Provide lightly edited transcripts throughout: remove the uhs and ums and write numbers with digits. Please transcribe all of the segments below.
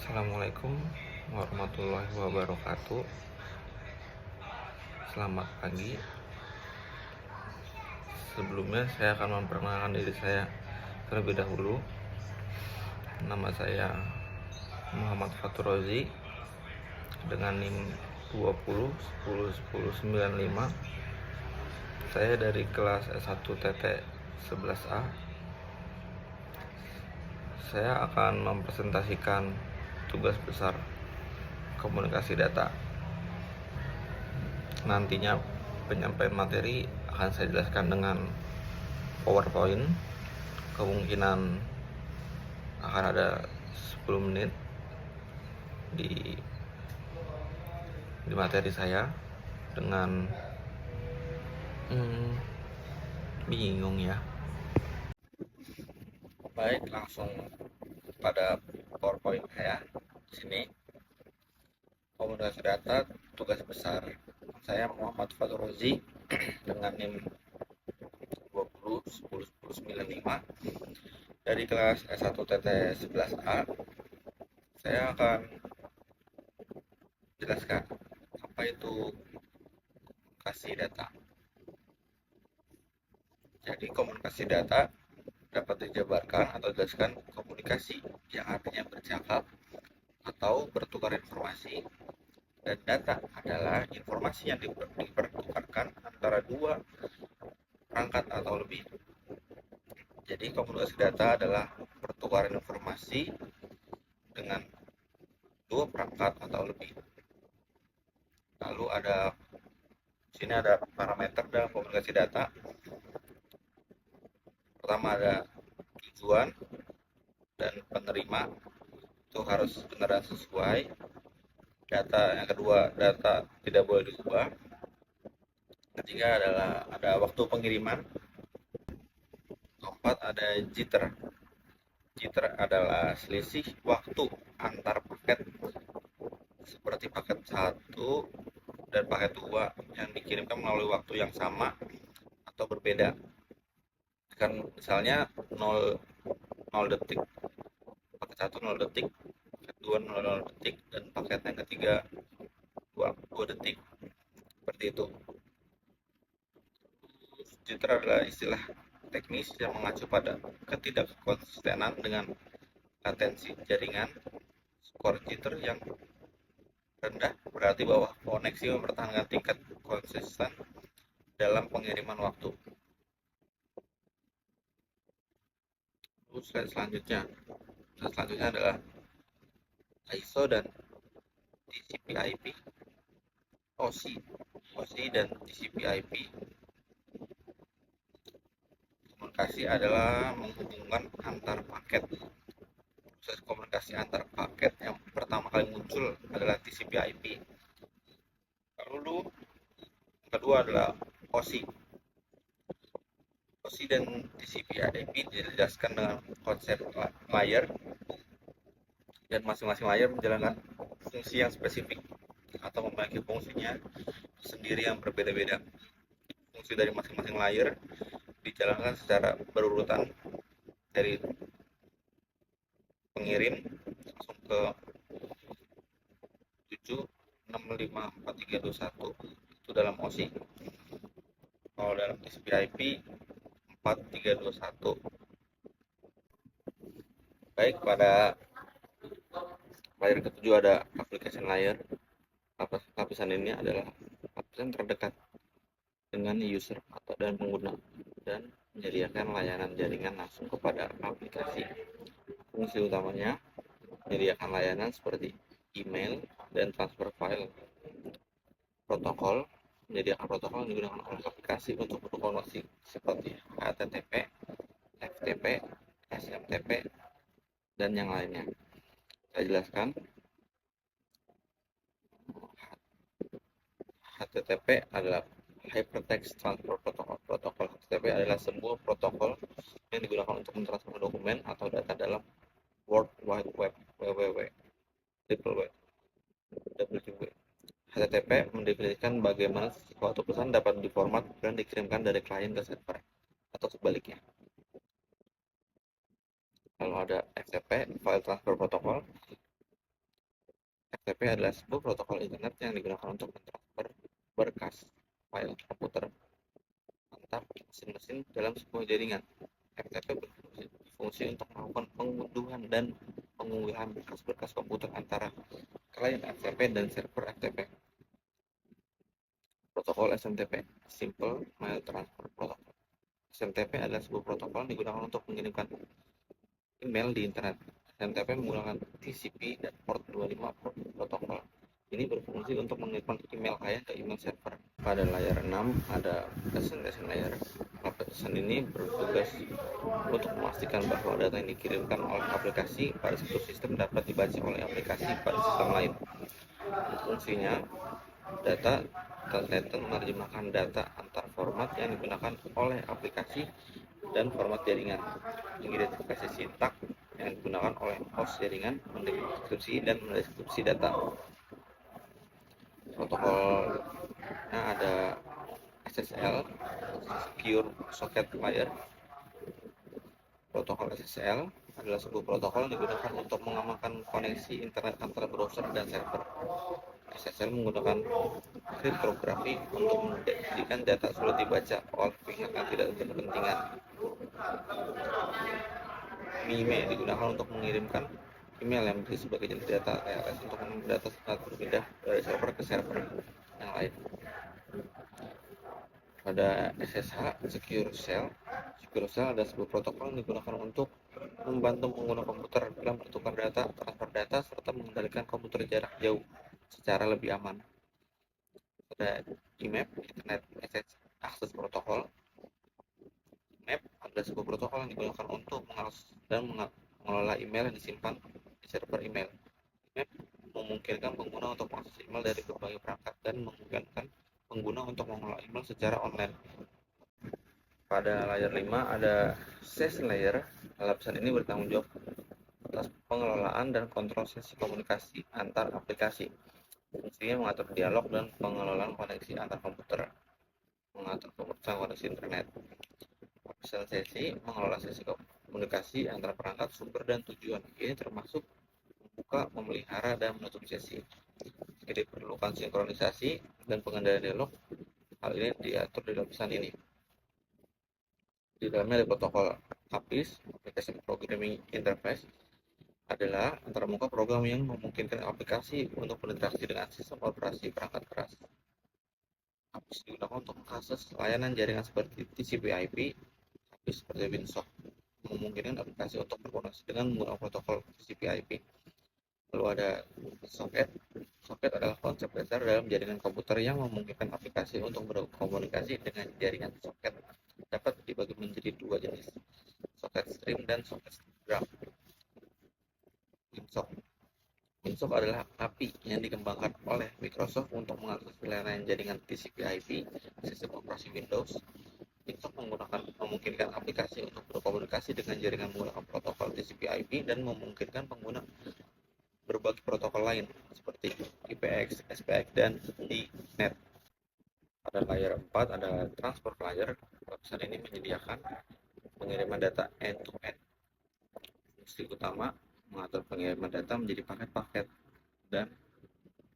Assalamualaikum warahmatullahi wabarakatuh. Selamat pagi. Sebelumnya saya akan memperkenalkan diri saya terlebih dahulu. Nama saya Muhammad Fatur Rozi dengan NIM 20 10 10 95. Saya dari kelas S1 TT 11A. Saya akan mempresentasikan tugas besar komunikasi data. Nantinya penyampaian materi akan saya jelaskan dengan PowerPoint. Kemungkinan akan ada 10 menit di materi saya dengan bingung ya. Baik, langsung pada PowerPoint saya. Di sini komunikasi data tugas besar. Saya Muhammad Fatur Rozi dengan NIM 20 10 10 95 dari kelas S1 TT 11A. Saya akan jelaskan apa itu komunikasi data. Jadi komunikasi data dapat dijabarkan atau dijelaskan komunikasi yang artinya bercakap atau bertukar informasi, dan data adalah informasi yang dipertukarkan antara dua perangkat atau lebih. Jadi komunikasi data adalah pertukaran informasi dengan dua perangkat atau lebih. Lalu sini ada parameter dalam komunikasi data. Pertama ada tujuan dan penerima, itu harus benar dan sesuai. Yang kedua, data tidak boleh diubah. Ketiga adalah ada waktu pengiriman. Keempat ada jitter. Jitter adalah selisih waktu antar paket, seperti paket 1 dan paket 2 yang dikirimkan melalui waktu yang sama atau berbeda. Kan misalnya 0 detik, paket 1 0 detik, paket 2 0 detik, dan paket yang ketiga 2 detik, seperti itu. Jitter adalah istilah teknis yang mengacu pada ketidakkonsistenan dengan latensi jaringan. Skor jitter yang rendah berarti bahwa koneksi mempertahankan tingkat konsisten dalam pengiriman waktu. Slide selanjutnya adalah ISO dan TCP/IP. OSI dan TCP/IP. Komunikasi adalah menghubungkan antar paket. Proses komunikasi antar paket yang pertama kali muncul adalah TCP/IP. Lalu kedua adalah OSI. OSI dan TCP/IP dijelaskan dengan konsep layer, dan masing-masing layer menjalankan fungsi yang spesifik atau memiliki fungsinya sendiri yang berbeda-beda. Fungsi dari masing-masing layer dijalankan secara berurutan dari pengirim langsung ke 7 6 5 4 3 2 1, itu dalam OSI. Kalau dalam TCP/IP 4 3 2 1. Baik, pada layer ketujuh ada application layer. Lapisan ini adalah lapisan terdekat dengan user atau dan pengguna, dan menyediakan layanan jaringan langsung kepada aplikasi. Fungsi utamanya menyediakan layanan seperti email dan transfer file. Protokol menyediakan protokol yang digunakan oleh aplikasi untuk berkomunikasi seperti HTTP, FTP, SMTP, dan yang lainnya. Saya jelaskan. HTTP adalah Hypertext Transfer Protocol. Protokol HTTP adalah sebuah protokol yang digunakan untuk mentransfer dokumen atau data dalam World Wide Web (WWW). HTTP mendefinisikan bagaimana suatu pesan dapat diformat dan dikirimkan dari klien ke server, atau sebaliknya. Lalu ada FTP, File Transfer Protocol. FTP adalah sebuah protokol internet yang digunakan untuk mentransfer berkas file komputer antar mesin-mesin dalam sebuah jaringan. FTP berfungsi untuk melakukan pengunduhan dan pengunggahan berkas-berkas komputer antara klien FTP dan server FTP. Protokol SMTP, Simple Mail Transfer Protocol. SMTP adalah sebuah protokol yang digunakan untuk mengirimkan email di internet. SMTP menggunakan TCP dan port 25 protokol. Ini berfungsi untuk mengirimkan email klien ke email server. Pada layar 6 ada application layer. Application ini bertugas untuk memastikan bahwa data yang dikirimkan oleh aplikasi pada satu sistem dapat dibaca oleh aplikasi pada sistem lain. Fungsinya, data translator menerjemahkan data antar format yang digunakan oleh aplikasi dan format jaringan, mengidentifikasi sintak yang digunakan oleh host jaringan, mendeskripsi dan mendeskripsi data. Protokolnya ada SSL, Secure Socket Layer. Protokol SSL adalah sebuah protokol yang digunakan untuk mengamankan koneksi internet antara browser dan server. SSL menggunakan kriptografi untuk menjadikan data sulit dibaca oleh pihak yang tidak berkepentingan. MIME digunakan untuk mengirimkan email yang berisi sebagai jenis data TLS untuk mengirim data saat berpindah dari server ke server yang lain. Pada SSH, Secure Shell. Secure Shell adalah sebuah protokol yang digunakan untuk membantu pengguna komputer dalam bertukar data, transfer data, serta mengendalikan komputer jarak jauh secara lebih aman. Ada IMAP, Internet Message Access Protocol. IMAP adalah sebuah protokol yang digunakan untuk mengakses dan mengelola email yang disimpan di server email. IMAP memungkinkan pengguna untuk mengakses email dari berbagai perangkat dan memungkinkan pengguna untuk mengelola email secara online. Pada layar 5 ada session layer. Lapisan ini bertanggung jawab atas pengelolaan dan kontrol sesi komunikasi antar aplikasi. Fungsinya mengatur dialog dan pengelolaan koneksi antar komputer, mengatur pemecahan koneksi internet. Lapisan sesi mengelola sesi komunikasi antara perangkat, sumber, dan tujuan. Ini termasuk membuka, memelihara, dan menutup sesi. Jika diperlukan sinkronisasi dan pengendalian dialog, hal ini diatur di lapisan ini. Di dalamnya ada protokol APIS, Application Programming Interface, adalah antarmuka program yang memungkinkan aplikasi untuk berinteraksi dengan sistem operasi perangkat keras. APIS digunakan untuk mengakses layanan jaringan seperti TCP/IP, APIS seperti Winsock, memungkinkan aplikasi untuk berkoneksi dengan menggunakan protokol TCP/IP. Lalu ada socket. Socket adalah konsep dasar dalam jaringan komputer yang memungkinkan aplikasi untuk berkomunikasi dengan jaringan socket. Dapat dibagi menjadi dua jenis, socket stream dan socket graph. Winsock adalah API yang dikembangkan oleh Microsoft untuk mengakses layanan jaringan TCP/IP sistem operasi Windows. Winsock memungkinkan aplikasi untuk berkomunikasi dengan jaringan menggunakan protokol TCP/IP dan memungkinkan pengguna berbagi protokol lain seperti IPX, SPX, dan DNet. Pada layer 4 ada transport layer. Lapisan ini menyediakan pengiriman data end-to-end. Fungsi utama mengatur pengiriman data menjadi paket-paket dan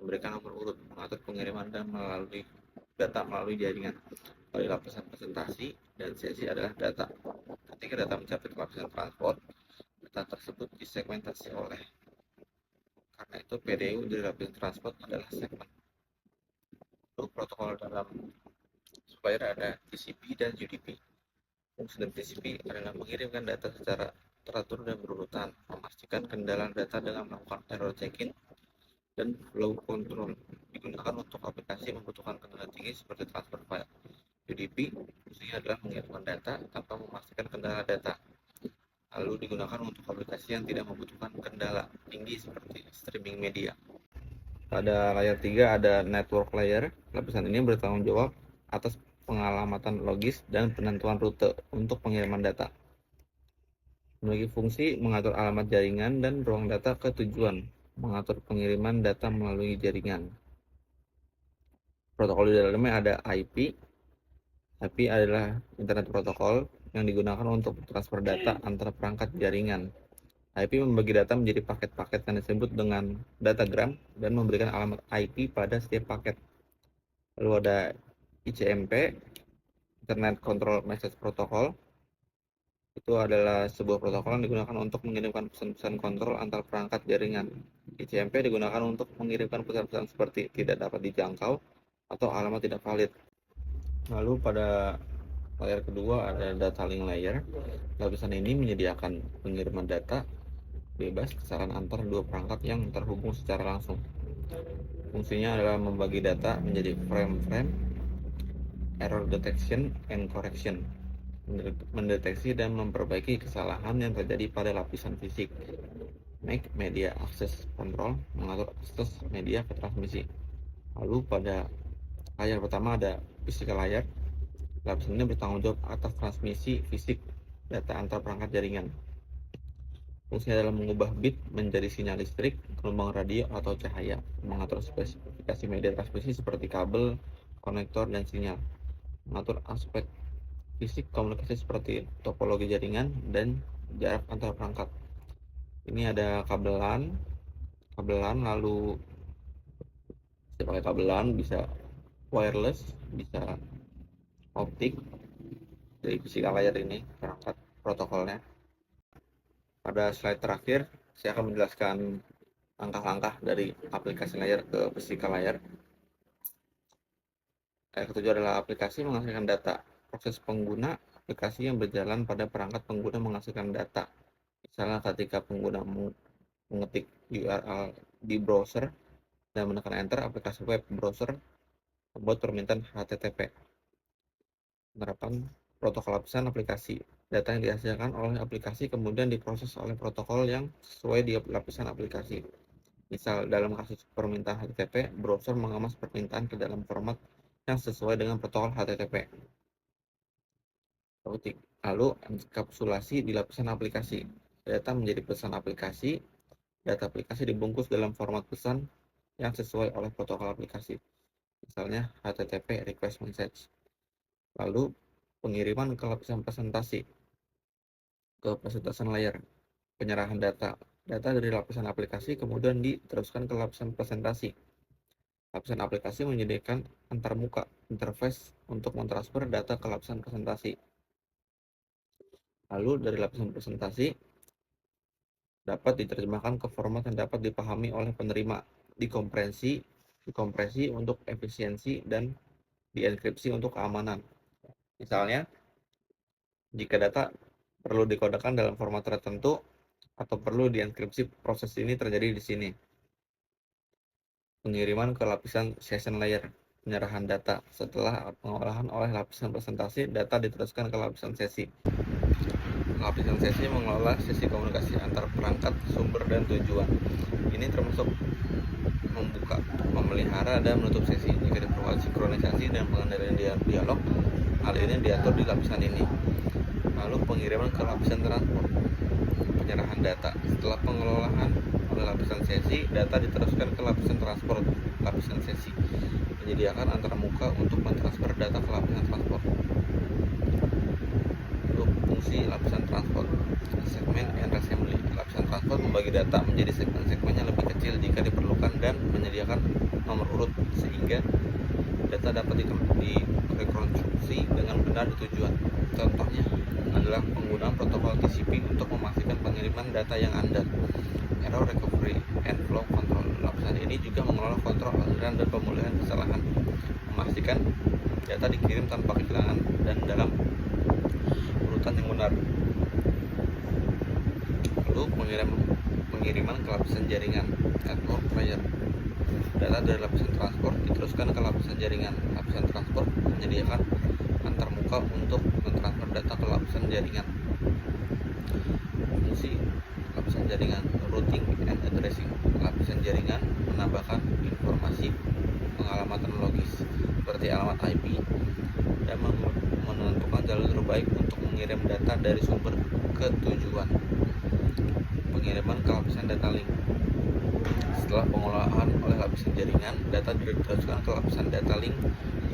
memberikan nomor urut, mengatur pengiriman dan melalui data melalui jaringan. Pada lapisan presentasi dan sesi adalah data. Ketika data mencapai ke lapisan transport, data tersebut disegmentasi oleh. Karena itu PDU dari lapisan transport adalah segmen. Untuk protokol dalam supplier ada TCP dan UDP. Fungsi dari TCP adalah mengirimkan data secara teratur dan berurutan, memastikan kendala data dengan melakukan error check-in dan flow control. Digunakan untuk aplikasi yang membutuhkan kendala tinggi seperti transfer file. UDP fungsinya adalah mengirimkan data tanpa memastikan kendala data. Lalu digunakan untuk aplikasi yang tidak membutuhkan kendala tinggi seperti streaming media. Pada layar 3 ada network layer. Lapisan ini bertanggung jawab atas pengalamatan logis dan penentuan rute untuk pengiriman data. Memiliki fungsi mengatur alamat jaringan dan ruang data ke tujuan, mengatur pengiriman data melalui jaringan. Protokol di dalamnya ada IP. IP adalah internet protokol yang digunakan untuk transfer data antara perangkat jaringan. IP membagi data menjadi paket-paket yang disebut dengan datagram dan memberikan alamat IP pada setiap paket. Lalu ada ICMP, Internet Control Message Protocol. Itu adalah sebuah protokol yang digunakan untuk mengirimkan pesan-pesan kontrol antar perangkat jaringan. ICMP digunakan untuk mengirimkan pesan-pesan seperti tidak dapat dijangkau atau alamat tidak valid. Lalu pada layer kedua ada data link layer. Lapisan ini menyediakan pengiriman data bebas kesalahan antar dua perangkat yang terhubung secara langsung. Fungsinya adalah membagi data menjadi frame-frame, error detection and correction, mendeteksi dan memperbaiki kesalahan yang terjadi pada lapisan fisik. Make media access control, mengatur akses media ke transmisi. Lalu pada layar pertama ada physical layer. Lapisan ini bertanggung jawab atas transmisi fisik data antar perangkat jaringan. Fungsinya adalah mengubah bit menjadi sinyal listrik, gelombang radio atau cahaya, mengatur spesifikasi media transmisi seperti kabel, konektor, dan sinyal, mengatur aspek fisik komunikasi seperti topologi jaringan dan jarak antar perangkat. Ini ada kabelan, lalu bisa pakai kabelan, bisa wireless, bisa optik. Dari physical layer ini perangkat protokolnya. Pada slide terakhir saya akan menjelaskan langkah-langkah dari aplikasi layer ke physical layer. Yang ketujuh adalah aplikasi menghasilkan data. Proses pengguna aplikasi yang berjalan pada perangkat pengguna menghasilkan data. Misalnya ketika pengguna mengetik URL di browser dan menekan enter, aplikasi web browser membuat permintaan HTTP. Penerapan protokol lapisan aplikasi. Data yang dihasilkan oleh aplikasi kemudian diproses oleh protokol yang sesuai di lapisan aplikasi. Misal dalam kasus permintaan HTTP, browser mengemas permintaan ke dalam format yang sesuai dengan protokol HTTP. Lalu enkapsulasi di lapisan aplikasi. Data menjadi pesan aplikasi. Data aplikasi dibungkus dalam format pesan yang sesuai oleh protokol aplikasi. Misalnya HTTP request message. Lalu pengiriman ke lapisan presentasi. Ke presentasan layer. Penyerahan data. Data dari lapisan aplikasi kemudian diteruskan ke lapisan presentasi. Lapisan aplikasi menyediakan antarmuka interface untuk mentransfer data ke lapisan presentasi. Lalu dari lapisan presentasi dapat diterjemahkan ke format yang dapat dipahami oleh penerima, dikompresi untuk efisiensi dan dienkripsi untuk keamanan. Misalnya, jika data perlu dikodekan dalam format tertentu atau perlu dienkripsi, proses ini terjadi di sini. Pengiriman ke lapisan session layer, penyerahan data. Setelah pengolahan oleh lapisan presentasi, data diteruskan ke lapisan sesi. Lapisan sesi mengelola sesi komunikasi antar perangkat, sumber, dan tujuan. Ini termasuk membuka, memelihara, dan menutup sesi. Jika diperlukan sinkronisasi dan pengendalian dialog, hal ini diatur di lapisan ini. Lalu pengiriman ke lapisan transport, penyerahan data. Setelah pengelolaan oleh lapisan sesi, data diteruskan ke lapisan transport, lapisan sesi, menyediakan antarmuka untuk mentransfer data ke lapisan transport. Lalu fungsi lapisan transport, segmen and assembly. Lapisan transport membagi data menjadi segmen-segmen yang lebih kecil jika diperlukan dan menyediakan nomor urut sehingga data dapat direkonstruksi dengan benar di tujuan. Contohnya adalah penggunaan protokol TCP untuk memastikan pengiriman data yang andal. Error recovery and flow control. Lapisan ini juga mengelola kontrol aliran dan pemulihan kesalahan, memastikan data dikirim tanpa kehilangan dan dalam urutan yang benar. Lalu pengiriman ke lapisan jaringan, network layer. Data dari lapisan transport diteruskan ke lapisan jaringan. Lapisan transport menyediakan antarmuka untuk mentransfer data ke lapisan jaringan. Fungsi lapisan jaringan, routing and addressing. Lapisan jaringan menambahkan informasi pengalamatan logis seperti alamat IP dan menentukan jalur terbaik untuk mengirim data dari sumber ke tujuan. Pengiriman ke lapisan data link. Setelah pengolahan oleh lapisan jaringan, data diteruskan ke lapisan data link.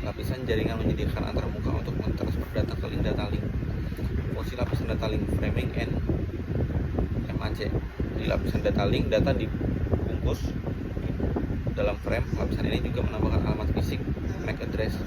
Lapisan jaringan menyediakan antarmuka untuk mentransfer data ke link data link. Fungsi lapisan data link, framing and MAC. Di lapisan data link, data dibungkus dalam frame. Lapisan ini juga menambahkan alamat fisik MAC address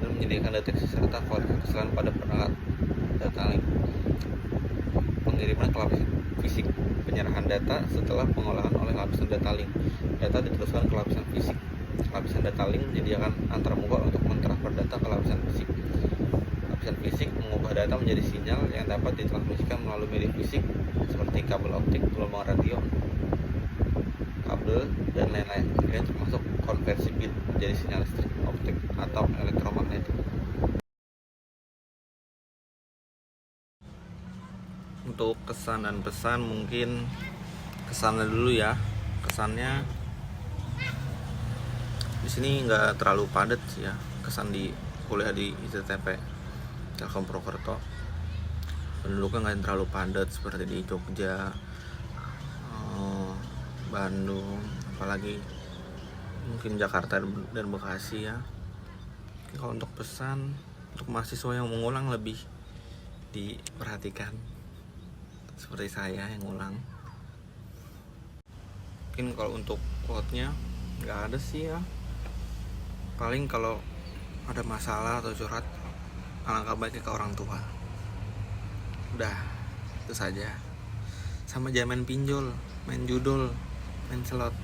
dan menyediakan deteksi serta kesalahan pada perangkat data link. Pengiriman ke lapisan fisik, penyerahan data setelah pengolahan oleh lapisan data link. Data diteruskan ke lapisan fisik. Lapisan data link menyediakan antarmuka untuk mentransfer data ke lapisan fisik. Lapisan fisik mengubah data menjadi sinyal yang dapat ditransmisikan melalui media fisik seperti kabel optik, gelombang radio, kabel, dan lain-lain. Ini termasuk konversi bit menjadi sinyal listrik, optik, atau elektromagnetik. Untuk kesan dan pesan, mungkin kesannya dulu ya. Kesannya di sini nggak terlalu padat sih ya. Kesan di kuliah di ITTP Telkom Purwokerto, penduduknya nggak terlalu padat seperti di Jogja, Bandung, apalagi mungkin Jakarta dan Bekasi ya. Kalau untuk pesan untuk mahasiswa yang mengulang, lebih diperhatikan seperti saya yang ngulang. Mungkin kalau untuk quote-nya nggak ada sih ya. Paling kalau ada masalah atau curhat, alangkah baiknya ke orang tua. Udah, itu saja. Sama jangan main pinjol, main judul, main slot.